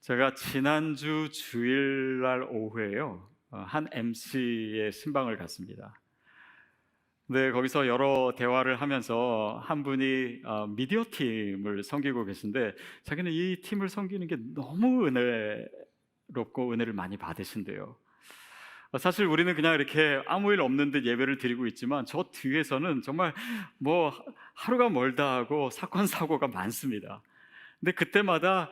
제가 지난주 주일날 오후에요, 한 MC의 신방을 갔습니다. 근데 거기서 여러 대화를 하면서 한 분이 미디어 팀을 섬기고 계신데, 자기는 이 팀을 섬기는 게 너무 은혜롭고 은혜를 많이 받으신대요. 사실 우리는 그냥 이렇게 아무 일 없는 듯 예배를 드리고 있지만, 저 뒤에서는 정말 뭐 하루가 멀다 하고 사건 사고가 많습니다. 근데 그때마다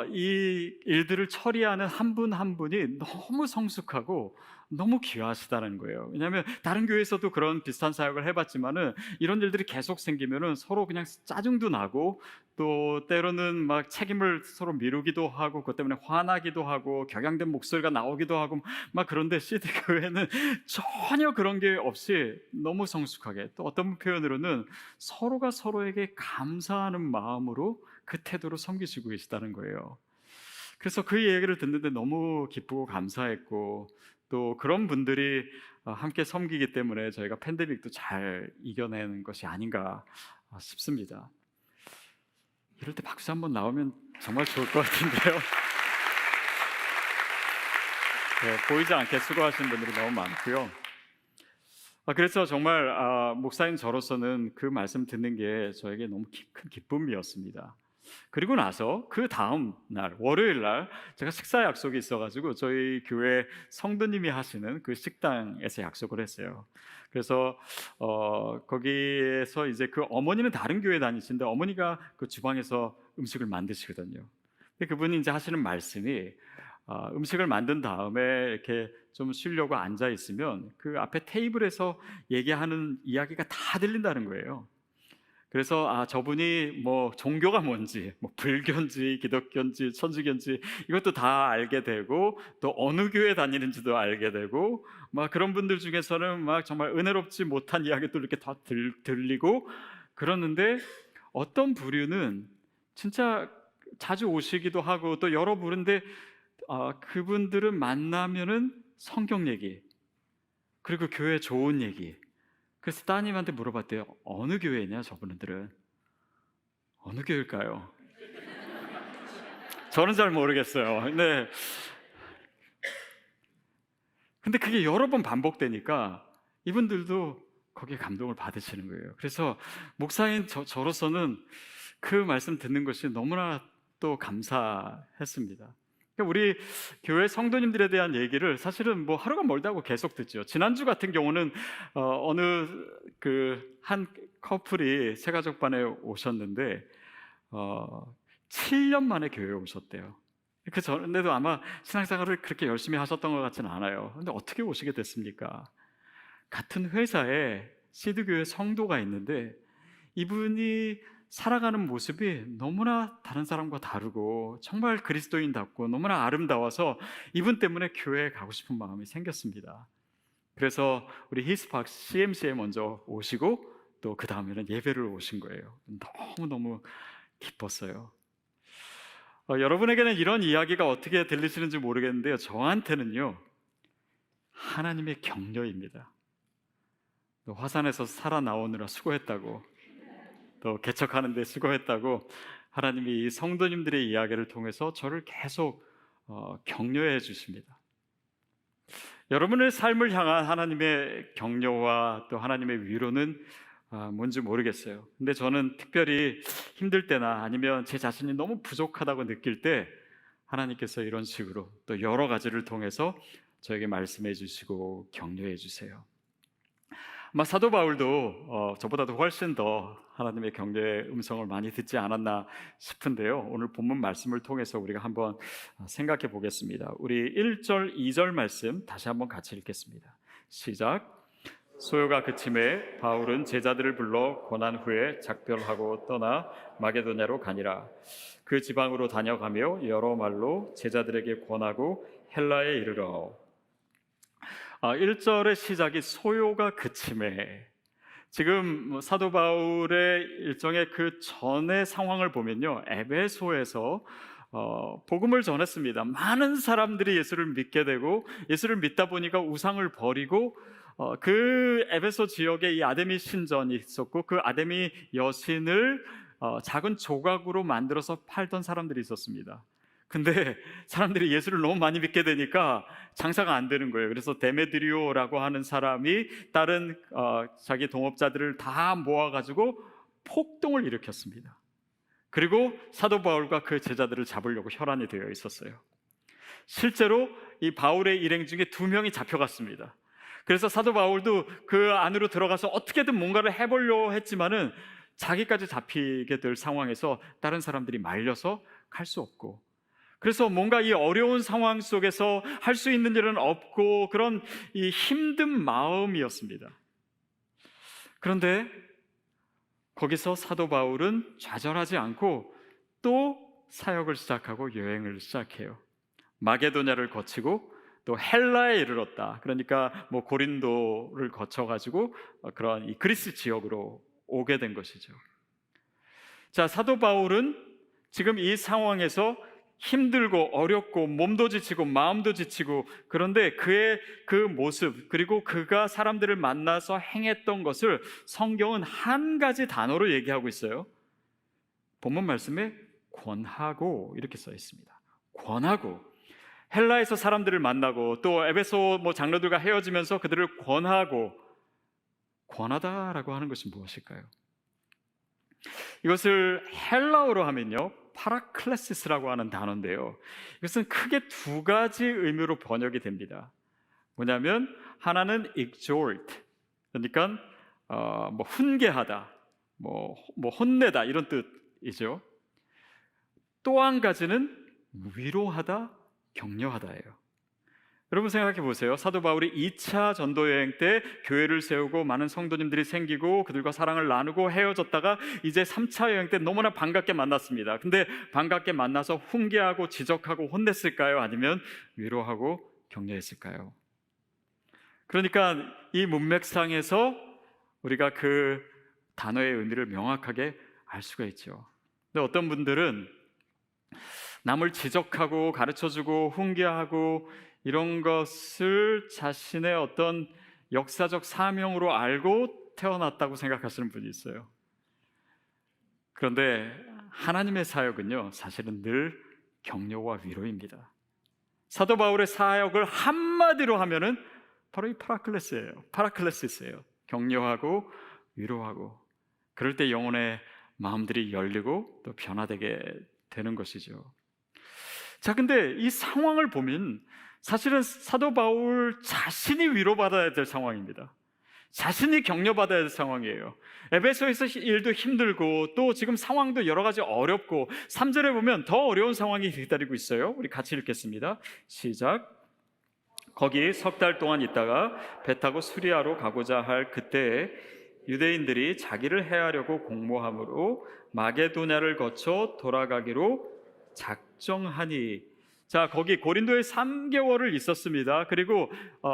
이 일들을 처리하는 한 분 한 분이 너무 성숙하고 너무 귀하시다는 거예요. 왜냐하면 다른 교회에서도 그런 비슷한 사역을 해봤지만은, 이런 일들이 계속 생기면은 서로 그냥 짜증도 나고, 또 때로는 막 책임을 서로 미루기도 하고, 그것 때문에 화나기도 하고, 격양된 목소리가 나오기도 하고 막. 그런데 CD 교회는 전혀 그런 게 없이 너무 성숙하게, 또 어떤 표현으로는 서로가 서로에게 감사하는 마음으로 그 태도로 섬기시고 계시다는 거예요. 그래서 그 얘기를 듣는데 너무 기쁘고 감사했고, 또 그런 분들이 함께 섬기기 때문에 저희가 팬데믹도 잘 이겨내는 것이 아닌가 싶습니다. 이럴 때 박수 한번 나오면 정말 좋을 것 같은데요. 네, 보이지 않게 수고하시는 분들이 너무 많고요. 그래서 정말 목사인 저로서는 그 말씀 듣는 게 저에게 너무 큰 기쁨이었습니다. 그리고 나서 그 다음 날 월요일 날 제가 식사 약속이 있어가지고 저희 교회 성도님이 하시는 그 식당에서 약속을 했어요. 그래서 거기에서 이제 그 어머니는 다른 교회 다니시는데, 어머니가 그 주방에서 음식을 만드시거든요. 근데 그분이 이제 하시는 말씀이, 음식을 만든 다음에 이렇게 좀 쉬려고 앉아 있으면 그 앞에 테이블에서 얘기하는 이야기가 다 들린다는 거예요. 그래서 저분이 뭐 종교가 뭔지, 뭐 불교인지 기독교인지 천주교인지 이것도 다 알게 되고, 또 어느 교회 다니는지도 알게 되고, 막 그런 분들 중에서는 막 정말 은혜롭지 못한 이야기도 이렇게 다 들리고 그러는데, 어떤 부류는 진짜 자주 오시기도 하고 또 여러 부류인데, 그분들은 만나면은 성경 얘기, 그리고 교회 좋은 얘기. 그래서 따님한테 물어봤대요. 어느 교회냐 저분들은? 어느 교회일까요? 저는 잘 모르겠어요. 네. 근데 그게 여러 번 반복되니까 이분들도 거기에 감동을 받으시는 거예요. 그래서 목사인 저로서는 그 말씀 듣는 것이 너무나 또 감사했습니다. 그러니까 우리 교회 성도님들에 대한 얘기를 사실은 뭐 하루가 멀다고 계속 듣죠. 지난주 같은 경우는 어느 그 한 커플이 새가족반에 오셨는데 7년 만에 교회에 오셨대요. 그 전에도 아마 신앙생활을 그렇게 열심히 하셨던 것 같지는 않아요. 근데 어떻게 오시게 됐습니까? 같은 회사에 시드교회 성도가 있는데, 이분이 살아가는 모습이 너무나 다른 사람과 다르고 정말 그리스도인답고 너무나 아름다워서 이분 때문에 교회에 가고 싶은 마음이 생겼습니다. 그래서 우리 히스팍 CMC에 먼저 오시고, 또 그 다음에는 예배를 오신 거예요. 너무너무 기뻤어요. 여러분에게는 이런 이야기가 어떻게 들리시는지 모르겠는데요, 저한테는요 하나님의 격려입니다. 또 화산에서 살아나오느라 수고했다고, 또 개척하는 데 수고했다고 하나님이 이 성도님들의 이야기를 통해서 저를 계속 격려해 주십니다. 여러분의 삶을 향한 하나님의 격려와 또 하나님의 위로는 뭔지 모르겠어요. 근데 저는 특별히 힘들 때나 아니면 제 자신이 너무 부족하다고 느낄 때 하나님께서 이런 식으로 또 여러 가지를 통해서 저에게 말씀해 주시고 격려해 주세요. 아마 사도 바울도 저보다도 훨씬 더 하나님의 격려의 음성을 많이 듣지 않았나 싶은데요, 오늘 본문 말씀을 통해서 우리가 한번 생각해 보겠습니다. 우리 1절 2절 말씀 다시 한번 같이 읽겠습니다. 시작. 소요가 그침에 바울은 제자들을 불러 고난 후에 작별하고 떠나 마게도냐로 가니라. 그 지방으로 다녀가며 여러 말로 제자들에게 권하고 헬라에 이르러. 1절의 시작이 소요가 그침에. 지금 사도 바울의 일정의 그 전의 상황을 보면요, 에베소에서 복음을 전했습니다. 많은 사람들이 예수를 믿게 되고, 예수를 믿다 보니까 우상을 버리고, 그 에베소 지역에 이 아데미 신전이 있었고, 그 아데미 여신을 작은 조각으로 만들어서 팔던 사람들이 있었습니다. 근데 사람들이 예수를 너무 많이 믿게 되니까 장사가 안 되는 거예요. 그래서 데메드리오라고 하는 사람이 다른 자기 동업자들을 다 모아가지고 폭동을 일으켰습니다. 그리고 사도 바울과 그 제자들을 잡으려고 혈안이 되어 있었어요. 실제로 이 바울의 일행 중에 2명이 잡혀갔습니다. 그래서 사도 바울도 그 안으로 들어가서 어떻게든 뭔가를 해보려고 했지만은 자기까지 잡히게 될 상황에서 다른 사람들이 말려서 갈 수 없고, 그래서 뭔가 이 어려운 상황 속에서 할 수 있는 일은 없고 그런 이 힘든 마음이었습니다. 그런데 거기서 사도 바울은 좌절하지 않고 또 사역을 시작하고 여행을 시작해요. 마게도냐를 거치고 또 헬라에 이르렀다. 그러니까 뭐 고린도를 거쳐가지고 그런 이 그리스 지역으로 오게 된 것이죠. 자, 사도 바울은 지금 이 상황에서 힘들고 어렵고 몸도 지치고 마음도 지치고, 그런데 그의 그 모습, 그리고 그가 사람들을 만나서 행했던 것을 성경은 한 가지 단어로 얘기하고 있어요. 본문 말씀에 권하고 이렇게 써 있습니다. 권하고. 헬라에서 사람들을 만나고 또 에베소 장로들과 헤어지면서 그들을 권하고, 권하다라고 하는 것이 무엇일까요? 이것을 헬라어로 하면요, 파라클레시스라고 하는 단어인데요, 이것은 크게 2가지 의미로 번역이 됩니다. 뭐냐면 하나는 exhort, 그러니까 훈계하다, 혼내다 이런 뜻이죠. 또 한 가지는 위로하다, 격려하다예요. 여러분 생각해 보세요. 사도 바울이 2차 전도 여행 때 교회를 세우고 많은 성도님들이 생기고 그들과 사랑을 나누고 헤어졌다가 이제 3차 여행 때 너무나 반갑게 만났습니다. 근데 반갑게 만나서 훈계하고 지적하고 혼냈을까요? 아니면 위로하고 격려했을까요? 그러니까 이 문맥상에서 우리가 그 단어의 의미를 명확하게 알 수가 있죠. 근데 어떤 분들은 남을 지적하고 가르쳐주고 훈계하고 이런 것을 자신의 어떤 역사적 사명으로 알고 태어났다고 생각하시는 분이 있어요. 그런데 하나님의 사역은요, 사실은 늘 격려와 위로입니다. 사도 바울의 사역을 한마디로 하면은 바로 이 파라클레시스예요. 격려하고 위로하고, 그럴 때 영혼의 마음들이 열리고 또 변화되게 되는 것이죠. 자, 근데 이 상황을 보면 사실은 사도 바울 자신이 위로받아야 될 상황입니다. 자신이 격려받아야 될 상황이에요. 에베소에서 일도 힘들고 또 지금 상황도 여러 가지 어렵고, 3절에 보면 더 어려운 상황이 기다리고 있어요. 우리 같이 읽겠습니다. 시작. 거기 3달 동안 있다가 배 타고 수리아로 가고자 할 그때에 유대인들이 자기를 해하려고 공모함으로 마게도냐를 거쳐 돌아가기로 작정하니. 자, 거기 고린도에 3개월을 있었습니다. 그리고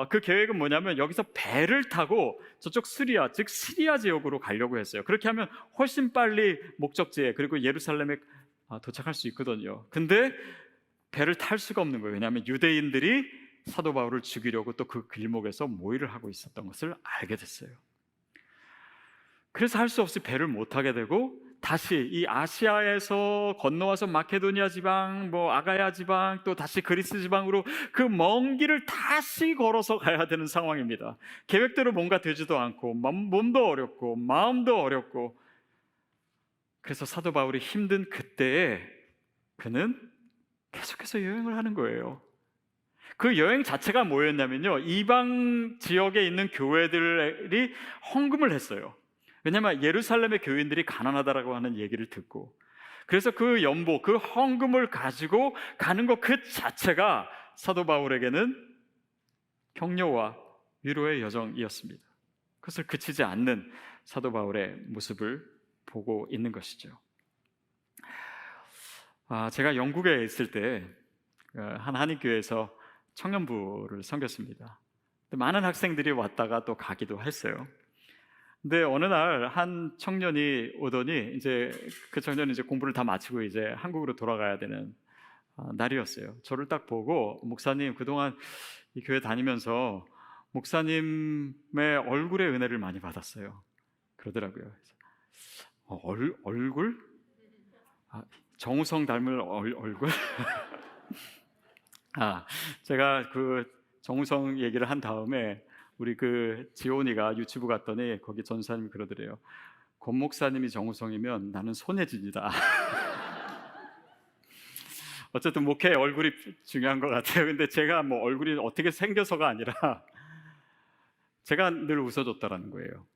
그 계획은 뭐냐면 여기서 배를 타고 저쪽 수리아, 즉 시리아 지역으로 가려고 했어요. 그렇게 하면 훨씬 빨리 목적지에, 그리고 예루살렘에 도착할 수 있거든요. 근데 배를 탈 수가 없는 거예요. 왜냐하면 유대인들이 사도 바울을 죽이려고 또 그 길목에서 모의를 하고 있었던 것을 알게 됐어요. 그래서 할 수 없이 배를 못 타게 되고 다시 이 아시아에서 건너와서 마케도니아 지방, 아가야 지방, 또 다시 그리스 지방으로 그 먼 길을 다시 걸어서 가야 되는 상황입니다. 계획대로 뭔가 되지도 않고 몸도 어렵고 마음도 어렵고, 그래서 사도 바울이 힘든 그때에 그는 계속해서 여행을 하는 거예요. 그 여행 자체가 뭐였냐면요, 이방 지역에 있는 교회들이 헌금을 했어요. 왜냐하면 예루살렘의 교인들이 가난하다라고 하는 얘기를 듣고, 그래서 그 연보, 그 헌금을 가지고 가는 것 그 자체가 사도 바울에게는 격려와 위로의 여정이었습니다. 그것을 그치지 않는 사도 바울의 모습을 보고 있는 것이죠. 제가 영국에 있을 때 한 한인교회에서 청년부를 섬겼습니다. 많은 학생들이 왔다가 또 가기도 했어요. 근데 어느 날 한 청년이 오더니 이제 그 청년이 이제 공부를 다 마치고 이제 한국으로 돌아가야 되는 날이었어요. 저를 딱 보고, 목사님, 그동안 이 교회 다니면서 목사님의 얼굴의 은혜를 많이 받았어요. 그러더라고요. 얼굴? 정우성 닮은 얼굴? 아, 제가 그 정우성 얘기를 한 다음에 우리 그 지온이가 유튜브 갔더니 거기 전사님이 그러더래요. 권 목사님이 정우성이면 나는 손예진이다. 어쨌든 목회 얼굴이 중요한 것 같아요. 근데 제가 뭐 얼굴이 어떻게 생겨서가 아니라 제가 늘 웃어줬다라는 거예요.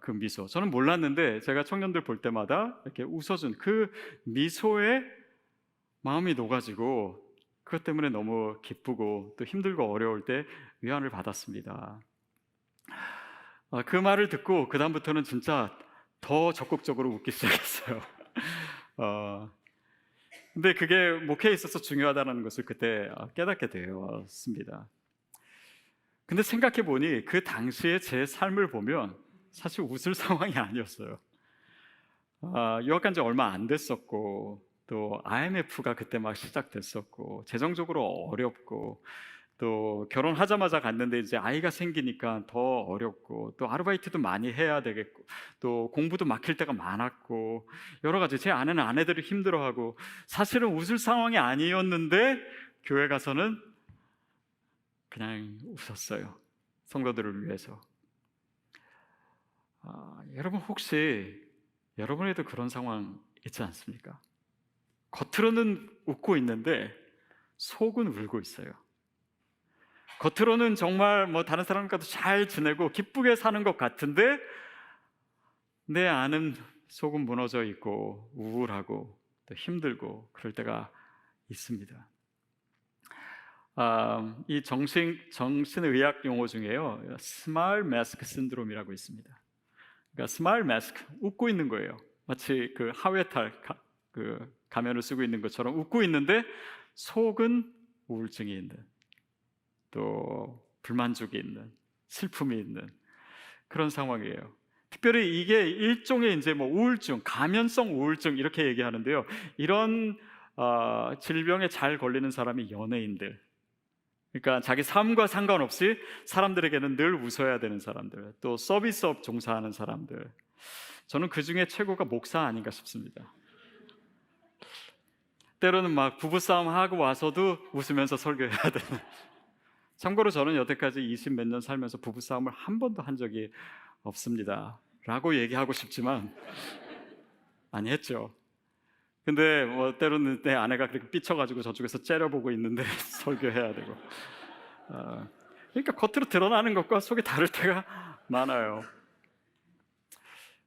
그 미소. 저는 몰랐는데 제가 청년들 볼 때마다 이렇게 웃어준 그 미소에 마음이 녹아지고 그것 때문에 너무 기쁘고 또 힘들고 어려울 때 위안을 받았습니다. 그 말을 듣고 그 다음부터는 진짜 더 적극적으로 웃기 시작했어요. 근데 그게 목회에 있어서 중요하다는 것을 그때 깨닫게 되었습니다. 근데 생각해 보니 그 당시에 제 삶을 보면 사실 웃을 상황이 아니었어요. 유학 간 지 얼마 안 됐었고 또 IMF가 그때 막 시작됐었고 재정적으로 어렵고 또 결혼하자마자 갔는데 이제 아이가 생기니까 더 어렵고 또 아르바이트도 많이 해야 되겠고 또 공부도 막힐 때가 많았고 여러 가지 제 아내는 아내들이 힘들어하고 사실은 웃을 상황이 아니었는데 교회 가서는 그냥 웃었어요. 성도들을 위해서. 여러분 혹시 여러분에도 그런 상황 있지 않습니까? 겉으로는 웃고 있는데 속은 울고 있어요. 겉으로는 정말 뭐 다른 사람과도 잘 지내고 기쁘게 사는 것 같은데 내 안은 속은 무너져 있고 우울하고 또 힘들고 그럴 때가 있습니다. 이 정신의학 용어 중에요, 스마일 마스크 신드롬이라고 있습니다. 그러니까 스마일 마스크, 웃고 있는 거예요. 마치 그 하회탈 그 가면을 쓰고 있는 것처럼 웃고 있는데 속은 우울증이 있는, 또 불만족이 있는, 슬픔이 있는 그런 상황이에요. 특별히 이게 일종의 이제 뭐 우울증, 가면성 우울증 이렇게 얘기하는데요. 이런 질병에 잘 걸리는 사람이 연예인들. 그러니까 자기 삶과 상관없이 사람들에게는 늘 웃어야 되는 사람들, 또 서비스업 종사하는 사람들. 저는 그 중에 최고가 목사 아닌가 싶습니다. 때로는 막 부부싸움 하고 와서도 웃으면서 설교해야 되는. 참고로 저는 여태까지 20 몇 년 살면서 부부싸움을 한 번도 한 적이 없습니다 라고 얘기하고 싶지만 아니 했죠. 근데 뭐 때로는 내 아내가 그렇게 삐쳐가지고 저쪽에서 째려보고 있는데 설교해야 되고 그러니까 겉으로 드러나는 것과 속이 다를 때가 많아요.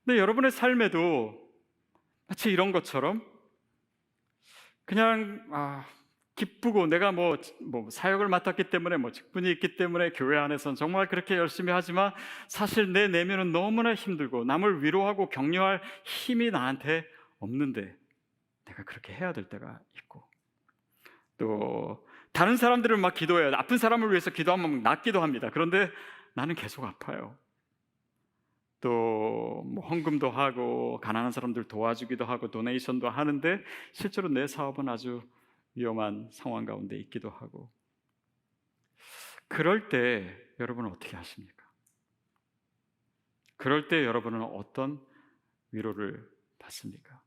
근데 여러분의 삶에도 마치 이런 것처럼 그냥 기쁘고 내가 뭐 사역을 맡았기 때문에 뭐 직분이 있기 때문에 교회 안에서는 정말 그렇게 열심히 하지만 사실 내 내면은 너무나 힘들고 남을 위로하고 격려할 힘이 나한테 없는데 내가 그렇게 해야 될 때가 있고, 또 다른 사람들은 막 기도해요. 아픈 사람을 위해서 기도하면 낫기도 합니다. 그런데 나는 계속 아파요. 또 뭐 헌금도 하고 가난한 사람들 도와주기도 하고 도네이션도 하는데 실제로 내 사업은 아주 위험한 상황 가운데 있기도 하고. 그럴 때 여러분은 어떻게 하십니까? 그럴 때 여러분은 어떤 위로를 받습니까?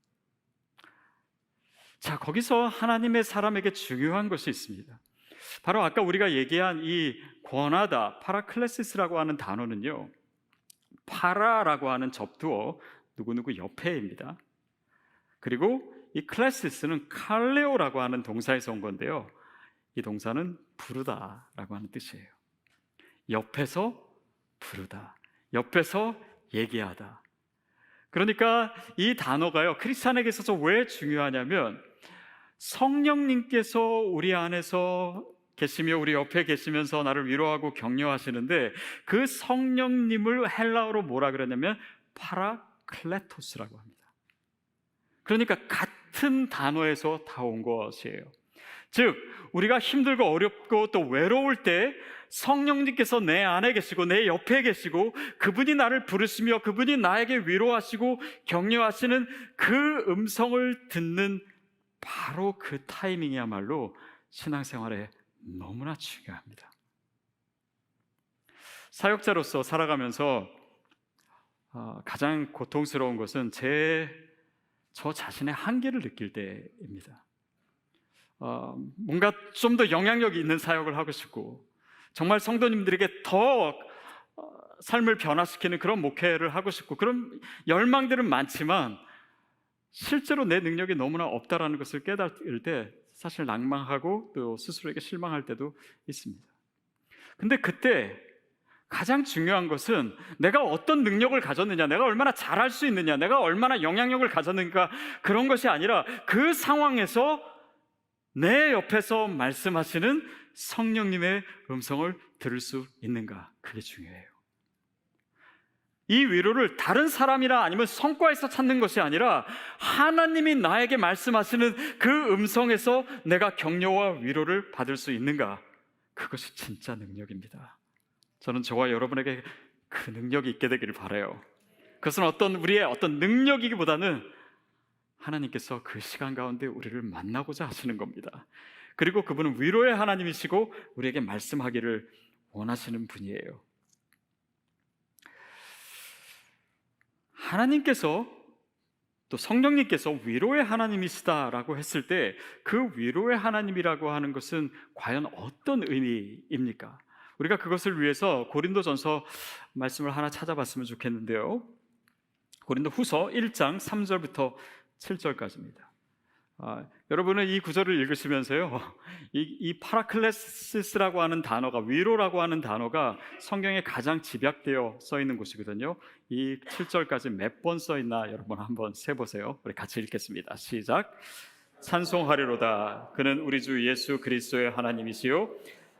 자, 거기서 하나님의 사람에게 중요한 것이 있습니다. 바로 아까 우리가 얘기한 이 권하다, 파라클레시스라고 하는 단어는요, 파라라고 하는 접두어 누구누구 옆에입니다. 그리고 이 클래시스는 칼레오라고 하는 동사에서 온 건데요, 이 동사는 부르다라고 하는 뜻이에요. 옆에서 부르다, 옆에서 얘기하다. 그러니까 이 단어가요, 크리스찬에게 있어서 왜 중요하냐면 성령님께서 우리 안에서 계시며 우리 옆에 계시면서 나를 위로하고 격려하시는데 그 성령님을 헬라어로 뭐라 그러냐면 파라클레토스라고 합니다. 그러니까 같은 단어에서 다 온 것이에요. 즉 우리가 힘들고 어렵고 또 외로울 때 성령님께서 내 안에 계시고 내 옆에 계시고 그분이 나를 부르시며 그분이 나에게 위로하시고 격려하시는 그 음성을 듣는 바로 그 타이밍이야말로 신앙생활에 너무나 중요합니다. 사역자로서 살아가면서 가장 고통스러운 것은 저 자신의 한계를 느낄 때입니다. 뭔가 좀 더 영향력이 있는 사역을 하고 싶고 정말 성도님들에게 더 삶을 변화시키는 그런 목회를 하고 싶고 그런 열망들은 많지만 실제로 내 능력이 너무나 없다라는 것을 깨달을 때 사실 낭망하고 또 스스로에게 실망할 때도 있습니다. 근데 그때 가장 중요한 것은 내가 어떤 능력을 가졌느냐, 내가 얼마나 잘할 수 있느냐, 내가 얼마나 영향력을 가졌는가, 그런 것이 아니라 그 상황에서 내 옆에서 말씀하시는 성령님의 음성을 들을 수 있는가, 그게 중요해요. 이 위로를 다른 사람이나 아니면 성과에서 찾는 것이 아니라 하나님이 나에게 말씀하시는 그 음성에서 내가 격려와 위로를 받을 수 있는가, 그것이 진짜 능력입니다. 저는 저와 여러분에게 그 능력이 있게 되기를 바라요. 그것은 우리의 어떤 능력이기보다는 하나님께서 그 시간 가운데 우리를 만나고자 하시는 겁니다. 그리고 그분은 위로의 하나님이시고 우리에게 말씀하기를 원하시는 분이에요. 하나님께서 또 성령님께서 위로의 하나님이시다라고 했을 때 그 위로의 하나님이라고 하는 것은 과연 어떤 의미입니까? 우리가 그것을 위해서 고린도전서 말씀을 하나 찾아봤으면 좋겠는데요. 고린도후서 1장 3절부터 7절까지입니다. 여러분은 이 구절을 읽으시면서요, 이 파라클레시스라고 하는 단어가, 위로라고 하는 단어가 성경에 가장 집약되어 써 있는 곳이거든요. 이 7절까지 몇 번 써 있나 여러분 한번 세보세요. 우리 같이 읽겠습니다. 시작. 찬송하리로다. 그는 우리 주 예수 그리스도의 하나님이시요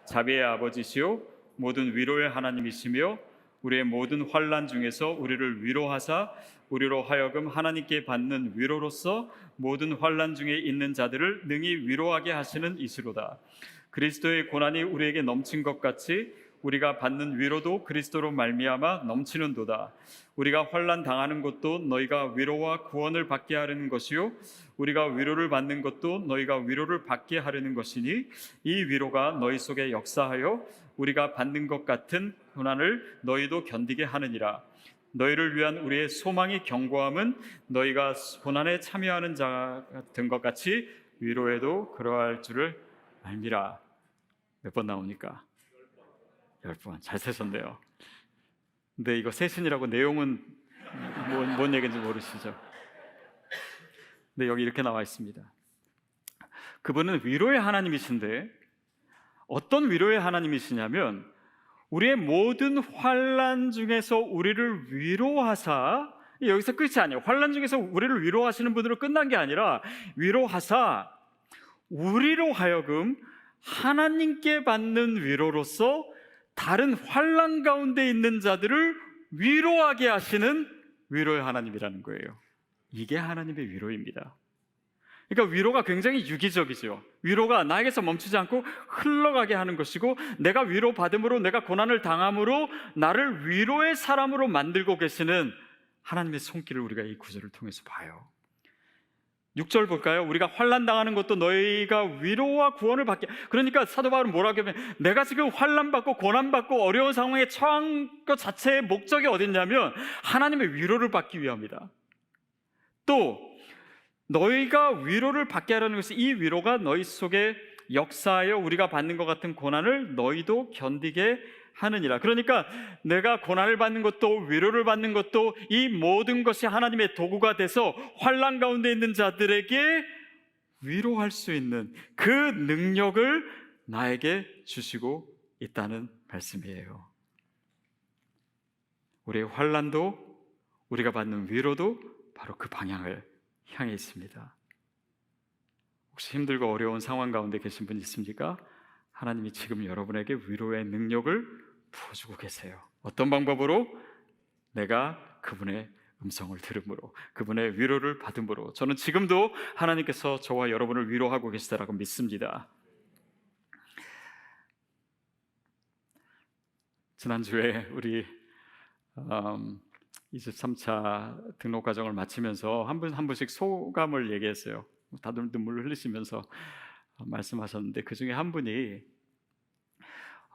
자비의 아버지시요 모든 위로의 하나님이시며 우리의 모든 환난 중에서 우리를 위로하사 우리로 하여금 하나님께 받는 위로로서 모든 환난 중에 있는 자들을 능히 위로하게 하시는 이시로다. 그리스도의 고난이 우리에게 넘친 것 같이 우리가 받는 위로도 그리스도로 말미암아 넘치는도다. 우리가 환난 당하는 것도 너희가 위로와 구원을 받게 하려는 것이요 우리가 위로를 받는 것도 너희가 위로를 받게 하려는 것이니 이 위로가 너희 속에 역사하여 우리가 받는 것 같은 고난을 너희도 견디게 하느니라. 너희를 위한 우리의 소망이 견고함은 너희가 고난에 참여하는 자 같은 것 같이 위로에도 그러할 줄을 알미라. 몇 번 나오니까? 10번. 잘 세셨네요. 근데 이거 세신이라고 내용은 뭔 얘기인지 모르시죠? 근데 여기 이렇게 나와 있습니다. 그분은 위로의 하나님이신데 어떤 위로의 하나님이시냐면 우리의 모든 환난 중에서 우리를 위로하사, 여기서 끝이 아니에요. 환난 중에서 우리를 위로하시는 분으로 끝난 게 아니라 위로하사 우리로 하여금 하나님께 받는 위로로서 다른 환난 가운데 있는 자들을 위로하게 하시는 위로의 하나님이라는 거예요. 이게 하나님의 위로입니다. 그러니까 위로가 굉장히 유기적이죠. 위로가 나에게서 멈추지 않고 흘러가게 하는 것이고 내가 위로받음으로 내가 고난을 당함으로 나를 위로의 사람으로 만들고 계시는 하나님의 손길을 우리가 이 구절을 통해서 봐요. 6절 볼까요? 우리가 환난 당하는 것도 너희가 위로와 구원을 받게. 그러니까 사도 바울은 뭐라고 하면 내가 지금 환난 받고 고난 받고 어려운 상황에 처한 것 자체의 목적이 어딨냐면 하나님의 위로를 받기 위함이다. 또 너희가 위로를 받게 하려는 것이 이 위로가 너희 속에 역사하여 우리가 받는 것 같은 고난을 너희도 견디게 하느니라. 그러니까 내가 고난을 받는 것도 위로를 받는 것도 이 모든 것이 하나님의 도구가 돼서 환난 가운데 있는 자들에게 위로할 수 있는 그 능력을 나에게 주시고 있다는 말씀이에요. 우리의 환난도 우리가 받는 위로도 바로 그 방향을 향해 있습니다. 혹시 힘들고 어려운 상황 가운데 계신 분 있습니까? 하나님이 지금 여러분에게 위로의 능력을 부어주고 계세요. 어떤 방법으로? 내가 그분의 음성을 들음으로, 그분의 위로를 받음으로. 저는 지금도 하나님께서 저와 여러분을 위로하고 계시다라고 믿습니다. 지난주에 우리 23차 등록 과정을 마치면서 한 분씩 소감을 얘기했어요. 다들 눈물을 흘리시면서 말씀하셨는데 그 중에 한 분이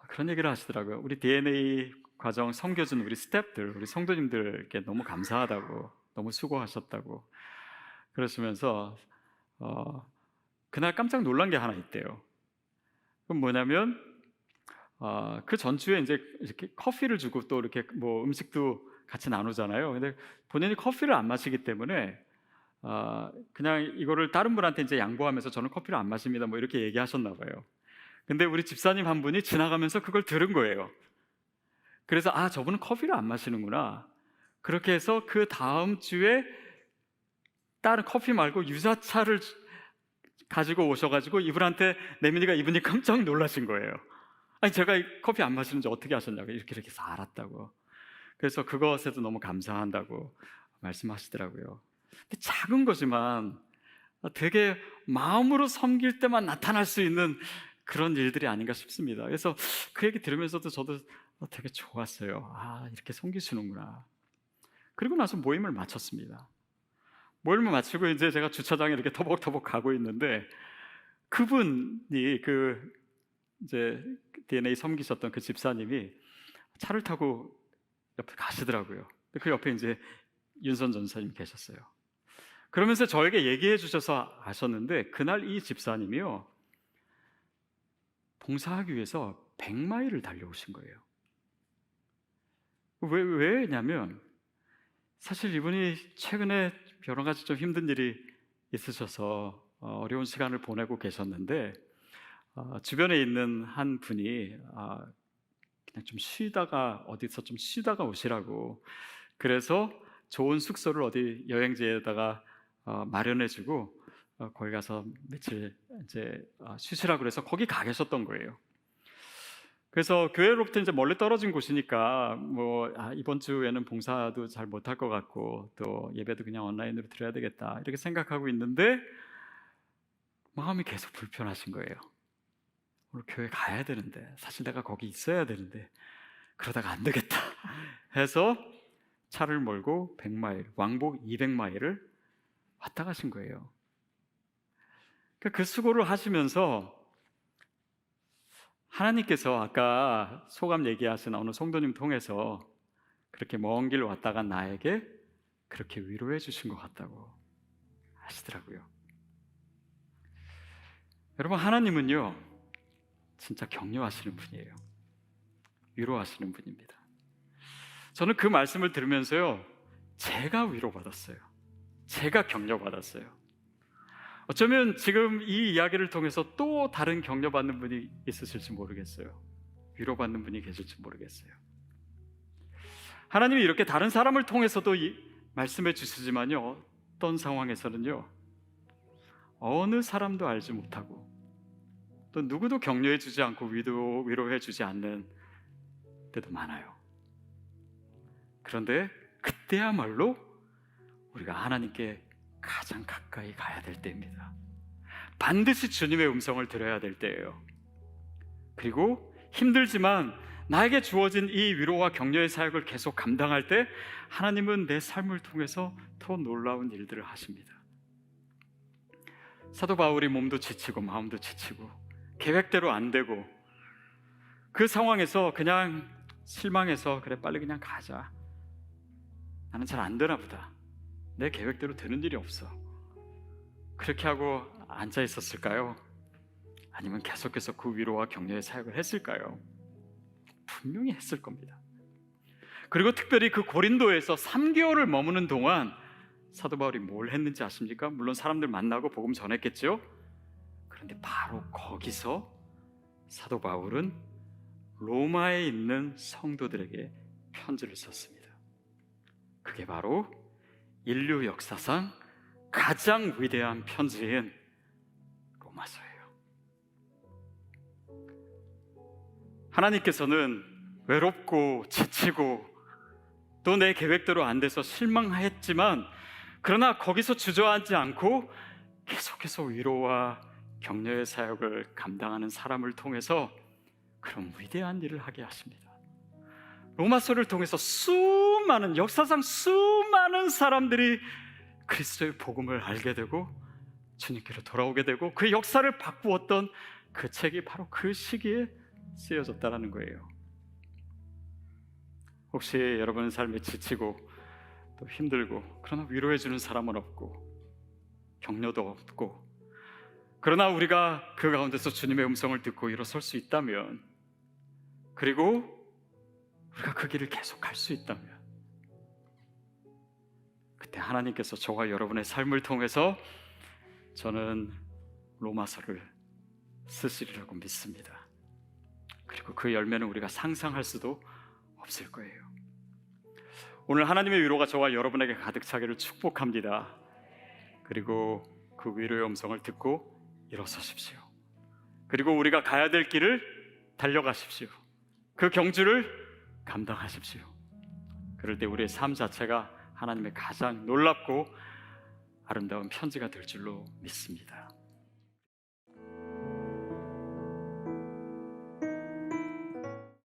그런 얘기를 하시더라고요. 우리 DNA 과정 섬겨준 우리 스태프들, 우리 성도님들께 너무 감사하다고, 너무 수고하셨다고 그러시면서 그날 깜짝 놀란 게 하나 있대요. 그건 뭐냐면 그 전주에 이제 이렇게 커피를 주고 또 이렇게 뭐 음식도 같이 나누잖아요. 근데 본인이 커피를 안 마시기 때문에 그냥 이거를 다른 분한테 이제 양보하면서 저는 커피를 안 마십니다. 뭐 이렇게 얘기하셨나 봐요. 근데 우리 집사님 한 분이 지나가면서 그걸 들은 거예요. 그래서 저분은 커피를 안 마시는구나. 그렇게 해서 그 다음 주에 다른 커피 말고 유자차를 가지고 오셔가지고 이분한테 내미니까 이분이 깜짝 놀라신 거예요. 아니 제가 커피 안 마시는지 어떻게 아셨냐고. 이렇게 해서 알았다고. 그래서 그것에도 너무 감사한다고 말씀하시더라고요. 근데 작은 거지만 되게 마음으로 섬길 때만 나타날 수 있는 그런 일들이 아닌가 싶습니다. 그래서 그 얘기 들으면서도 저도 되게 좋았어요. 이렇게 섬기시는구나. 그리고 나서 모임을 마쳤습니다. 모임을 마치고 이제 제가 주차장에 이렇게 터벅터벅 가고 있는데 그분이 그 이제 DNA 섬기셨던 그 집사님이 차를 타고 옆에 가시더라고요. 그 옆에 이제 윤선 전사님 계셨어요. 그러면서 저에게 얘기해 주셔서 아셨는데 그날 이 집사님이요 봉사하기 위해서 100마일을 달려오신 거예요. 왜냐면 사실 이분이 최근에 여러 가지 좀 힘든 일이 있으셔서 어려운 시간을 보내고 계셨는데 주변에 있는 한 분이 그냥 좀 쉬다가 어디서 좀 쉬다가 오시라고 그래서 좋은 숙소를 어디 여행지에다가 마련해주고 거기 가서 며칠 이제 쉬시라고 그래서 거기 가 계셨던 거예요. 그래서 교회로부터 이제 멀리 떨어진 곳이니까 뭐 이번 주에는 봉사도 잘 못할 것 같고 또 예배도 그냥 온라인으로 드려야 되겠다 이렇게 생각하고 있는데 마음이 계속 불편하신 거예요. 오늘 교회 가야 되는데 사실 내가 거기 있어야 되는데 그러다가 안 되겠다 해서 차를 몰고 100마일 왕복 200마일을 왔다 가신 거예요. 그 수고를 하시면서 하나님께서 아까 소감 얘기하신 어느 성도님 통해서 그렇게 먼 길 왔다 간 나에게 그렇게 위로해 주신 것 같다고 하시더라고요. 여러분 하나님은요 진짜 격려하시는 분이에요. 위로하시는 분입니다. 저는 그 말씀을 들으면서요 제가 위로받았어요. 제가 격려받았어요. 어쩌면 지금 이 이야기를 통해서 또 다른 격려받는 분이 있으실지 모르겠어요. 위로받는 분이 계실지 모르겠어요. 하나님이 이렇게 다른 사람을 통해서도 말씀해 주시지만요 어떤 상황에서는요 어느 사람도 알지 못하고 또 누구도 격려해 주지 않고 위로해 주지 않는 때도 많아요. 그런데 그때야말로 우리가 하나님께 가장 가까이 가야 될 때입니다. 반드시 주님의 음성을 들어야 될 때예요. 그리고 힘들지만 나에게 주어진 이 위로와 격려의 사역을 계속 감당할 때 하나님은 내 삶을 통해서 더 놀라운 일들을 하십니다. 사도 바울이 몸도 지치고 마음도 지치고 계획대로 안 되고 그 상황에서 그냥 실망해서 그래 빨리 그냥 가자. 나는 잘 안 되나 보다. 내 계획대로 되는 일이 없어. 그렇게 하고 앉아 있었을까요? 아니면 계속해서 그 위로와 격려의 사역을 했을까요? 분명히 했을 겁니다. 그리고 특별히 그 고린도에서 3개월을 머무는 동안 사도 바울이 뭘 했는지 아십니까? 물론 사람들 만나고 복음 전했겠죠? 그런데 바로 거기서 사도 바울은 로마에 있는 성도들에게 편지를 썼습니다. 그게 바로 인류 역사상 가장 위대한 편지인 로마서예요. 하나님께서는 외롭고 지치고 또 내 계획대로 안 돼서 실망했지만 그러나 거기서 주저앉지 않고 계속해서 위로와 격려의 사역을 감당하는 사람을 통해서 그런 위대한 일을 하게 하십니다. 로마서를 통해서 역사상 수많은 사람들이 그리스도의 복음을 알게 되고 주님께로 돌아오게 되고 그 역사를 바꾸었던 그 책이 바로 그 시기에 쓰여졌다는 거예요. 혹시 여러분 삶에 지치고 또 힘들고 그러나 위로해 주는 사람은 없고 격려도 없고 그러나 우리가 그 가운데서 주님의 음성을 듣고 일어설 수 있다면, 그리고 우리가 그 길을 계속 갈 수 있다면, 그때 하나님께서 저와 여러분의 삶을 통해서 저는 로마서를 쓰시리라고 믿습니다. 그리고 그 열매는 우리가 상상할 수도 없을 거예요. 오늘 하나님의 위로가 저와 여러분에게 가득 차기를 축복합니다. 그리고 그 위로의 음성을 듣고 일어서십시오. 그리고 우리가 가야 될 길을 달려가십시오. 그 경주를 감당하십시오. 그럴 때 우리의 삶 자체가 하나님의 가장 놀랍고 아름다운 편지가 될 줄로 믿습니다.